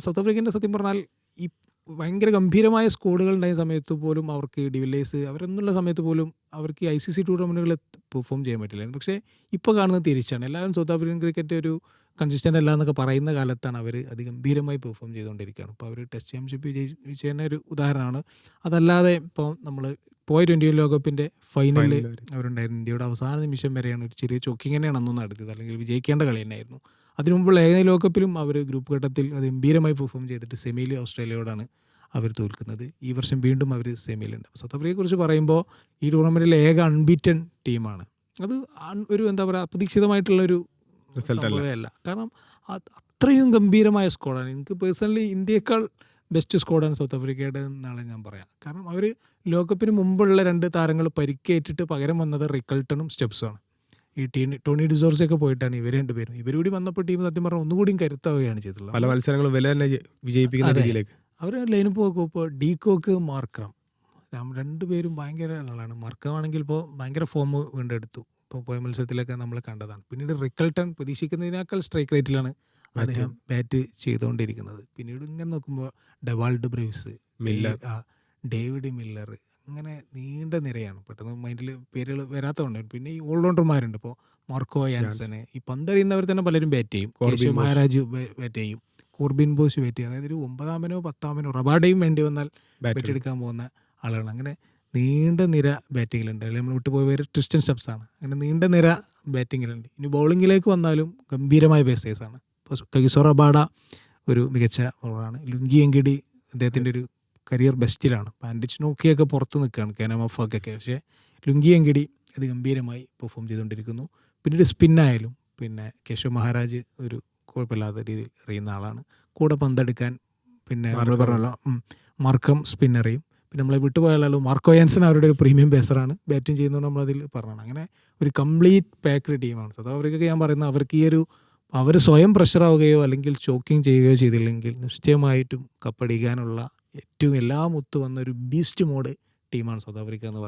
South ആഫ്രിക്കൻ്റെ സത്യം പറഞ്ഞാൽ ഈ ഭയങ്കര ഗംഭീരമായ സ്കോഡുകൾ ഉണ്ടായ സമയത്ത് പോലും അവർക്ക് ഡിവില്ലേഴ്സ് അവരൊന്നുള്ള സമയത്ത് പോലും അവർക്ക് ഈ ICC ടൂർണമെൻറ്റുകളിൽ പെർഫോം ചെയ്യാൻ പറ്റില്ലായിരുന്നു. പക്ഷേ ഇപ്പോൾ കാണുന്നത് തിരിച്ചാണ്. എല്ലാവരും സൗത്ത് ആഫ്രിക്കൻ ക്രിക്കറ്റ് ഒരു കൺസിസ്റ്റൻ്റ് അല്ല എന്നൊക്കെ പറയുന്ന കാലത്താണ് അവർ അതിഗംഭീരമായി പെർഫോം ചെയ്തുകൊണ്ടിരിക്കുകയാണ്. ഇപ്പോൾ അവർ ടെസ്റ്റ് ചാമ്പ്യൻഷിപ്പ് വിജയിച്ചതിന് ഒരു ഉദാഹരണമാണ്. അതല്ലാതെ ഇപ്പോൾ നമ്മൾ പോയ 20 ലോകകപ്പിൻ്റെ ഫൈനലിൽ അവരുണ്ടായിരുന്നു. ഇന്ത്യയുടെ അവസാന നിമിഷം വരെയാണ് ഒരു ചെറിയ ചോക്കിങ് തന്നെയാണ് അന്ന് നടത്തിയത്, അല്ലെങ്കിൽ വിജയിക്കേണ്ട കളി തന്നെയായിരുന്നു. അതിനു മുമ്പുള്ള ഏകദിന ലോകകപ്പിലും അവർ ഗ്രൂപ്പ് ഘട്ടത്തിൽ അത് ഗംഭീരമായി പെർഫോം ചെയ്തിട്ട് സെമിയിൽ ഓസ്ട്രേലിയയോടാണ് അവർ തോൽക്കുന്നത്. ഈ വർഷം വീണ്ടും അവർ സെമിയിലുണ്ട്. സൗത്ത് ആഫ്രിക്കയെക്കുറിച്ച് പറയുമ്പോൾ ഈ ടൂർണമെൻറ്റിലെ ഏക അൺബീറ്റൻ ടീമാണ്. അത് ഒരു എന്താ പറയുക അപ്രതീക്ഷിതമായിട്ടുള്ളൊരു സംഭവമല്ല. കാരണം അത്രയും ഗംഭീരമായ സ്കോഡാണ്. എനിക്ക് പേഴ്സണലി ഇന്ത്യയേക്കാൾ ബെസ്റ്റ് സ്കോഡാണ് സൗത്ത് ആഫ്രിക്കയുടെ എന്നാണ് ഞാൻ പറയാം. കാരണം അവർ ലോകകപ്പിന് മുമ്പുള്ള 2 താരങ്ങൾ പരിക്കേറ്റിട്ട് പകരം വന്നത് റിക്കൾട്ടണും സ്റ്റെപ്സുമാണ്. ഈ ടോണി ഡിസോർസൊക്കെ പോയിട്ടാണ് ഇവർ 2 പേരും. ഇവരൂടി വന്നപ്പോൾ ടീം സത്യം പറഞ്ഞാൽ ഒന്നുകൂടിയും കരുത്താവുകയാണ് ചെയ്തിട്ടുള്ളത്. പല മത്സരങ്ങളും വില തന്നെ വിജയിപ്പിക്കുന്ന രീതിയിലേക്ക് അവർ ലൈനപ്പ് നോക്കും. ഇപ്പോൾ ഡീകോക്ക് മാർക്രം 2 പേരും ഭയങ്കര ആളാണ്. മാർക്കമാണെങ്കിൽ ഇപ്പോൾ ഭയങ്കര ഫോം വീണ്ടെടുത്തു. ഇപ്പോൾ പോയ മത്സരത്തിലൊക്കെ നമ്മൾ കണ്ടതാണ്. പിന്നീട് റിക്കൾട്ടൺ പ്രതീക്ഷിക്കുന്നതിനേക്കാൾ സ്ട്രൈക്ക് റേറ്റിലാണ് അദ്ദേഹം ബാറ്റ് ചെയ്തുകൊണ്ടിരിക്കുന്നത്. പിന്നീട് ഇങ്ങനെ നോക്കുമ്പോൾ ഡെവാൾഡ് ബ്രേവ്സ്, ഡേവിഡ് മില്ലർ, അങ്ങനെ നീണ്ട നിരയാണ്. പെട്ടെന്ന് മൈൻഡിൽ പേരുകൾ വരാത്തതുകൊണ്ട്. പിന്നെ ഈ ഓൾറൗണ്ടർമാരുണ്ട്. ഇപ്പോൾ മാർക്കോ യാൻസന്, ഈ പന്തറിയുന്നവർ തന്നെ പലരും ബാറ്റ് ചെയ്യും. കേശവ് മഹാരാജ് ബാറ്റ് ചെയ്യും, കോർബിൻ ബോസ് ബാറ്റ് ചെയ്യും. അതായത് ഒരു 9-മനോ 10-മനോ റബാഡയും വേണ്ടി വന്നാൽ ബാറ്റ് എടുക്കാൻ പോകുന്ന ആളുകളാണ്. അങ്ങനെ നീണ്ട നിര ബാറ്റിങ്ങിലുണ്ട്. അല്ലെങ്കിൽ നമ്മൾ വിട്ടുപോയ പേര് ട്രിസ്റ്റൻ സ്റ്റെപ്സാണ്. അങ്ങനെ നീണ്ട നിര ബാറ്റിങ്ങിലുണ്ട്. ഇനി ബൗളിങ്ങിലേക്ക് വന്നാലും ഗംഭീരമായ പേസേഴ്സാണ്. ഇപ്പോൾ കഗിസോ റബാഡ ഒരു മികച്ച ബൗളറാണ്. ലുങ്കി എങ്കിഡി അദ്ദേഹത്തിൻ്റെ ഒരു കരിയർ ബെസ്റ്റിലാണ്. പാൻഡിച്ച് നോക്കിയൊക്കെ പുറത്ത് നിൽക്കുകയാണ്, കാനമഫൊക്കെ. പക്ഷേ ലുങ്കി എങ്കിഡി അത് ഗംഭീരമായി പെർഫോം ചെയ്തുകൊണ്ടിരിക്കുന്നു. പിന്നീട് സ്പിന്നായാലും പിന്നെ കേശവ് മഹാരാജ് ഒരു കുഴപ്പമില്ലാത്ത രീതിയിൽ എറിയുന്ന ആളാണ്. കൂടെ പന്തെടുക്കാൻ പിന്നെ നമ്മൾ പറഞ്ഞല്ലോ മാർക്കം സ്പിന്നറേയും. പിന്നെ നമ്മളെ വിട്ടുപോയാലോ മാർക്കോ യാൻസൺ അവരുടെ ഒരു പ്രീമിയം പേസറാണ്. ബാറ്റിംഗ് ചെയ്യുന്നത് നമ്മളതിൽ പറഞ്ഞതാണ്. അങ്ങനെ ഒരു കംപ്ലീറ്റ് പാക്ഡ് ടീമാണ്. സൗത്ത് ആഫ്രിക്കയ്ക്ക് ഞാൻ പറയുന്നത് അവർക്ക് ഈ ഒരു അവർ സ്വയം പ്രഷറാവുകയോ അല്ലെങ്കിൽ ചോക്കിങ് ചെയ്യുകയോ ചെയ്തില്ലെങ്കിൽ നിശ്ചയമായിട്ടും കപ്പടിക്കാനുള്ള ഏറ്റവും എല്ലാം ഒത്തു വന്ന ഒരു ബീസ്റ്റ് മോഡ് ടീമാണ് സൗത്ത് ആഫ്രിക്ക എന്ന് പറയുന്നത്.